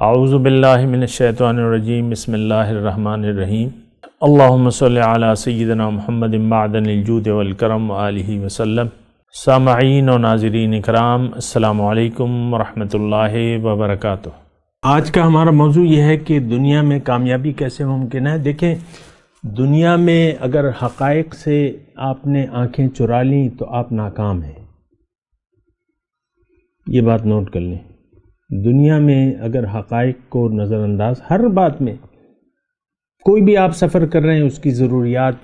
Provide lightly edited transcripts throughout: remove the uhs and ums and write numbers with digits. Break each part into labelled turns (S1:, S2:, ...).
S1: اعوذ باللہ من الشیطان الرجیم، بسم اللہ الرحمن الرحیم۔ اللہم صلی علی سیدنا محمد معدن الجود والکرم وآلہ وسلم۔ سامعین و ناظرین اکرام، السلام علیکم ورحمۃ اللہ وبرکاتہ۔ آج کا ہمارا موضوع یہ ہے کہ دنیا میں کامیابی کیسے ممکن ہے۔ دیکھیں، دنیا میں اگر حقائق سے آپ نے آنکھیں چرا لیں تو آپ ناکام ہیں، یہ بات نوٹ کر لیں۔ دنیا میں اگر حقائق کو نظر انداز، ہر بات میں کوئی بھی آپ سفر کر رہے ہیں، اس کی ضروریات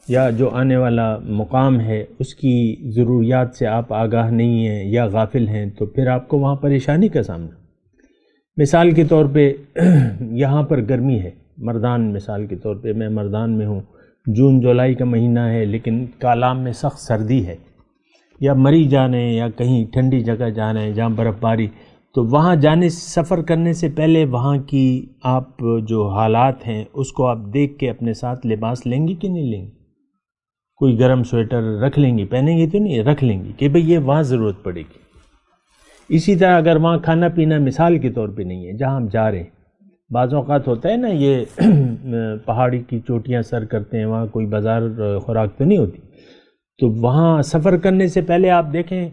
S1: یا جو آنے والا مقام ہے اس کی ضروریات سے آپ آگاہ نہیں ہیں یا غافل ہیں تو پھر آپ کو وہاں پریشانی کا سامنا۔ مثال کے طور پہ یہاں پر گرمی ہے، مردان مثال کے طور پہ میں مردان میں ہوں، جون جولائی کا مہینہ ہے، لیکن کالام میں سخت سردی ہے، یا مری جانے یا کہیں ٹھنڈی جگہ جانا ہے جہاں برف باری، تو وہاں جانے سفر کرنے سے پہلے وہاں کی آپ جو حالات ہیں اس کو آپ دیکھ کے اپنے ساتھ لباس لیں گی کہ نہیں لیں گی؟ کوئی گرم سویٹر رکھ لیں گی، پہنیں گی تو نہیں، رکھ لیں گی کہ بھئی یہ وہاں ضرورت پڑے گی۔ اسی طرح اگر وہاں کھانا پینا مثال کے طور پہ نہیں ہے، جہاں ہم جا رہے ہیں، بعض اوقات ہوتا ہے نا، یہ پہاڑی کی چوٹیاں سر کرتے ہیں، وہاں کوئی بازار خوراک تو نہیں ہوتی، تو وہاں سفر کرنے سے پہلے آپ دیکھیں،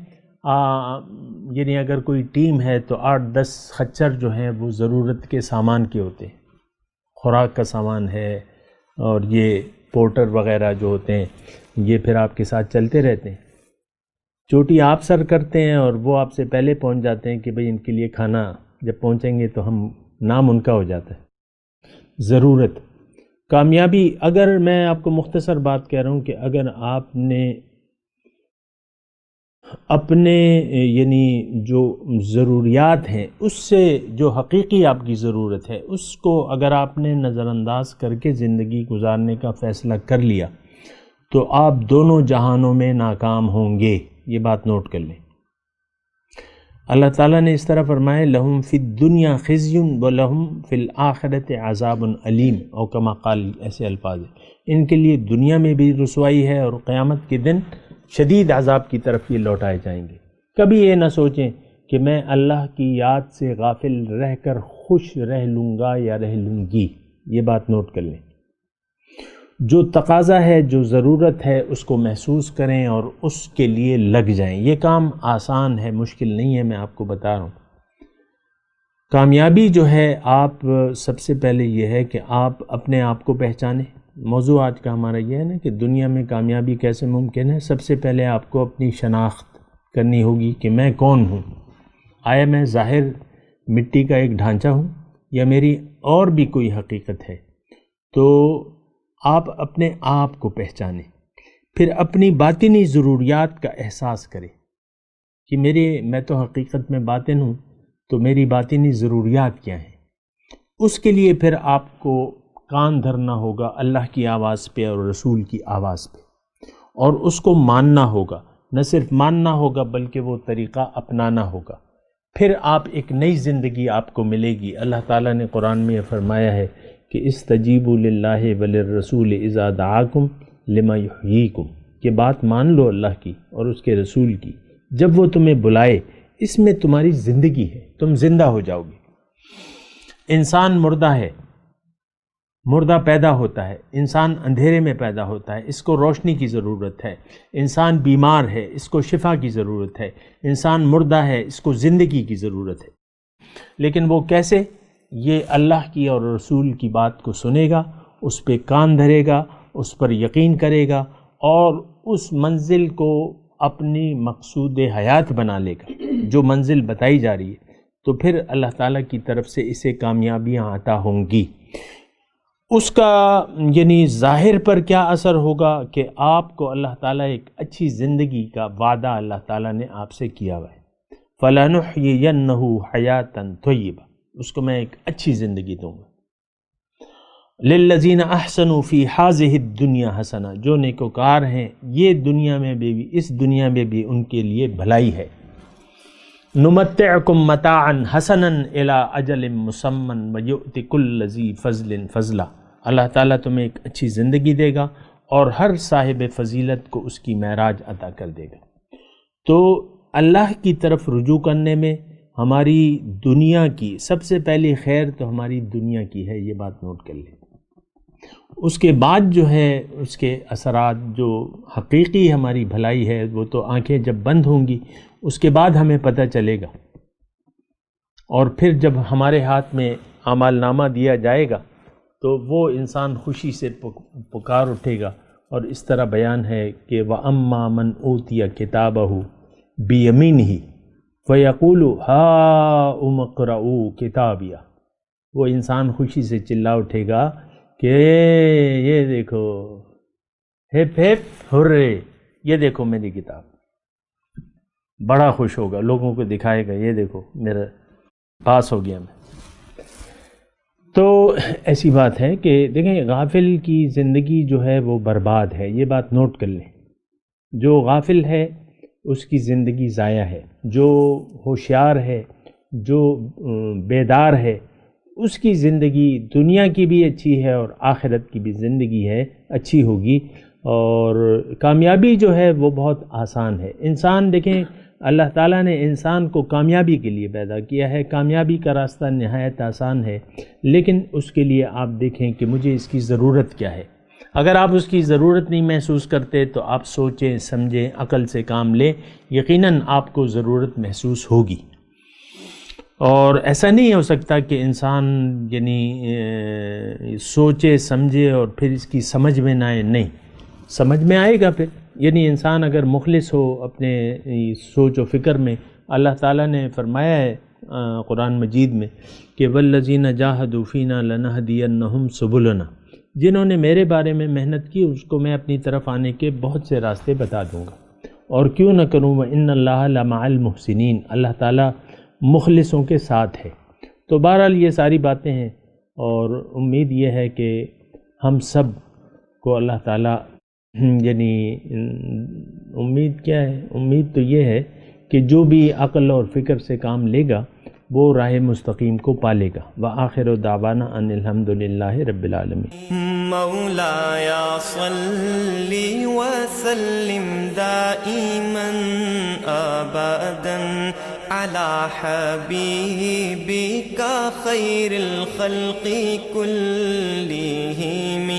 S1: یعنی اگر کوئی ٹیم ہے تو 8-10 خچر جو ہیں وہ ضرورت کے سامان کے ہوتے ہیں، خوراک کا سامان ہے، اور یہ پورٹر وغیرہ جو ہوتے ہیں یہ پھر آپ کے ساتھ چلتے رہتے ہیں۔ چوٹی آپ سر کرتے ہیں اور وہ آپ سے پہلے پہنچ جاتے ہیں کہ بھئی ان کے لیے کھانا جب پہنچیں گے تو ہم نام ان کا ہو جاتا ہے۔ ضرورت کامیابی، اگر میں آپ کو مختصر بات کہہ رہا ہوں کہ اگر آپ نے اپنے یعنی جو ضروریات ہیں اس سے جو حقیقی آپ کی ضرورت ہے اس کو اگر آپ نے نظر انداز کر کے زندگی گزارنے کا فیصلہ کر لیا تو آپ دونوں جہانوں میں ناکام ہوں گے، یہ بات نوٹ کر لیں۔ اللہ تعالیٰ نے اس طرح فرمایا، لَهُمْ فِي الدُّنْيَا خِزْيٌ وَلَهُمْ فِي الْآخِرَةِ عَذَابٌ أَلِيمٌ، اور کما قال، ایسے الفاظ ہیں، ان کے لیے دنیا میں بھی رسوائی ہے اور قیامت کے دن شدید عذاب کی طرف یہ لوٹائے جائیں گے۔ کبھی یہ نہ سوچیں کہ میں اللہ کی یاد سے غافل رہ کر خوش رہ لوں گا یا رہ لوں گی، یہ بات نوٹ کر لیں۔ جو تقاضا ہے، جو ضرورت ہے، اس کو محسوس کریں اور اس کے لیے لگ جائیں۔ یہ کام آسان ہے، مشکل نہیں ہے، میں آپ کو بتا رہا ہوں۔ کامیابی جو ہے، آپ سب سے پہلے یہ ہے کہ آپ اپنے آپ کو پہچانیں۔ موضوع آج کا ہمارا یہ ہے نا کہ دنیا میں کامیابی کیسے ممکن ہے۔ سب سے پہلے آپ کو اپنی شناخت کرنی ہوگی کہ میں کون ہوں۔ آیا میں ظاہر مٹی کا ایک ڈھانچہ ہوں یا میری اور بھی کوئی حقیقت ہے؟ تو آپ اپنے آپ کو پہچانیں، پھر اپنی باطنی ضروریات کا احساس کریں کہ میں تو حقیقت میں باطن ہوں، تو میری باطنی ضروریات کیا ہیں۔ اس کے لیے پھر آپ کو کان دھرنا ہوگا اللہ کی آواز پہ اور رسول کی آواز پہ، اور اس کو ماننا ہوگا، نہ صرف ماننا ہوگا بلکہ وہ طریقہ اپنانا ہوگا۔ پھر آپ ایک نئی زندگی آپ کو ملے گی۔ اللہ تعالیٰ نے قرآن میں یہ فرمایا ہے کہ استجیبوا للہ وللرسول اذا دعاکم لما یحییکم، کہ بات مان لو اللہ کی اور اس کے رسول کی جب وہ تمہیں بلائے، اس میں تمہاری زندگی ہے، تم زندہ ہو جاؤ گے۔ انسان مردہ ہے، مردہ پیدا ہوتا ہے، انسان اندھیرے میں پیدا ہوتا ہے، اس کو روشنی کی ضرورت ہے۔ انسان بیمار ہے، اس کو شفا کی ضرورت ہے۔ انسان مردہ ہے، اس کو زندگی کی ضرورت ہے۔ لیکن وہ کیسے؟ یہ اللہ کی اور رسول کی بات کو سنے گا، اس پہ کان دھرے گا، اس پر یقین کرے گا اور اس منزل کو اپنی مقصود حیات بنا لے گا جو منزل بتائی جا رہی ہے، تو پھر اللہ تعالیٰ کی طرف سے اسے کامیابیاں عطا ہوں گی۔ اس کا یعنی ظاہر پر کیا اثر ہوگا کہ آپ کو اللہ تعالیٰ ایک اچھی زندگی کا وعدہ اللہ تعالیٰ نے آپ سے کیا ہوا ہے۔ فَلَنُحْيِيَنَّهُ حَيَاةً طَيِّبَةً، اس کو میں ایک اچھی زندگی دوں گا۔ لِلَّذِينَ أَحْسَنُوا فِي هَذِهِ الدُّنْيَا حَسَنَةً، جو نیکوکار ہیں یہ دنیا میں بھی، اس دنیا میں بھی ان کے لیے بھلائی ہے۔ نُمَتِّعْكُمْ مَتَاعًا حَسَنًا إِلَىٰ أَجَلٍ مُّسَمًّى وَيُؤْتِ كُلَّ ذِي فَضْلٍ فَضْلًا، اللہ تعالیٰ تمہیں ایک اچھی زندگی دے گا اور ہر صاحب فضیلت کو اس کی معراج عطا کر دے گا۔ تو اللہ کی طرف رجوع کرنے میں، ہماری دنیا کی سب سے پہلی خیر تو ہماری دنیا کی ہے، یہ بات نوٹ کر لیں۔ اس کے بعد جو ہے اس کے اثرات، جو حقیقی ہماری بھلائی ہے وہ تو آنکھیں جب بند ہوں گی اس کے بعد ہمیں پتہ چلے گا، اور پھر جب ہمارے ہاتھ میں اعمال نامہ دیا جائے گا تو وہ انسان خوشی سے پکار اٹھے گا، اور اس طرح بیان ہے کہ وَأَمَّا مَنْ أُوتِيَ كِتَابَهُ بِيَمِينِهِ فَيَقُولُ هَاؤُمُ اقْرَءُوا كِتَابِيَهْ، وہ انسان خوشی سے چلا اٹھے گا کہ یہ دیکھو، ہپ ہپ ہرے، یہ دیکھو میری کتاب، بڑا خوش ہوگا، لوگوں کو دکھائے گا، یہ دیکھو میرا پاس ہو گیا میں۔ تو ایسی بات ہے کہ دیکھیں غافل کی زندگی جو ہے وہ برباد ہے، یہ بات نوٹ کر لیں۔ جو غافل ہے اس کی زندگی ضائع ہے، جو ہوشیار ہے، جو بیدار ہے، اس کی زندگی دنیا کی بھی اچھی ہے اور آخرت کی بھی زندگی ہے اچھی ہوگی، اور کامیابی جو ہے وہ بہت آسان ہے۔ انسان دیکھیں اللہ تعالیٰ نے انسان کو کامیابی کے لیے پیدا کیا ہے، کامیابی کا راستہ نہایت آسان ہے، لیکن اس کے لیے آپ دیکھیں کہ مجھے اس کی ضرورت کیا ہے۔ اگر آپ اس کی ضرورت نہیں محسوس کرتے تو آپ سوچیں سمجھیں عقل سے کام لیں، یقیناً آپ کو ضرورت محسوس ہوگی۔ اور ایسا نہیں ہو سکتا کہ انسان یعنی سوچے سمجھے اور پھر اس کی سمجھ میں نہ آئے، نہیں، سمجھ میں آئے گا پھر۔ یعنی انسان اگر مخلص ہو اپنے سوچ و فکر میں، اللہ تعالیٰ نے فرمایا ہے قرآن مجید میں کہ وَالَّذِينَ جَاهَدُوا فِينَا لَنَهْدِيَنَّهُمْ سُبُلَنَا، جنہوں نے میرے بارے میں محنت کی اس کو میں اپنی طرف آنے کے بہت سے راستے بتا دوں گا، اور کیوں نہ کروں، وَإِنَّ اللَّهَ لَمَعَ الْمُحْسِنِينَ، اللہ تعالیٰ مخلصوں کے ساتھ ہے۔ تو بہرحال یہ ساری باتیں ہیں، اور امید یہ ہے کہ ہم سب کو اللہ تعالیٰ یعنی امید کیا ہے؟ امید تو یہ ہے کہ جو بھی عقل اور فکر سے کام لے گا وہ راہ مستقیم کو پالے گا۔ وآخر دعوانا ان الحمدللہ رب العالمین۔
S2: مولاي صل وسلم دائما ابدا على حبيبك خير الخلق كلهم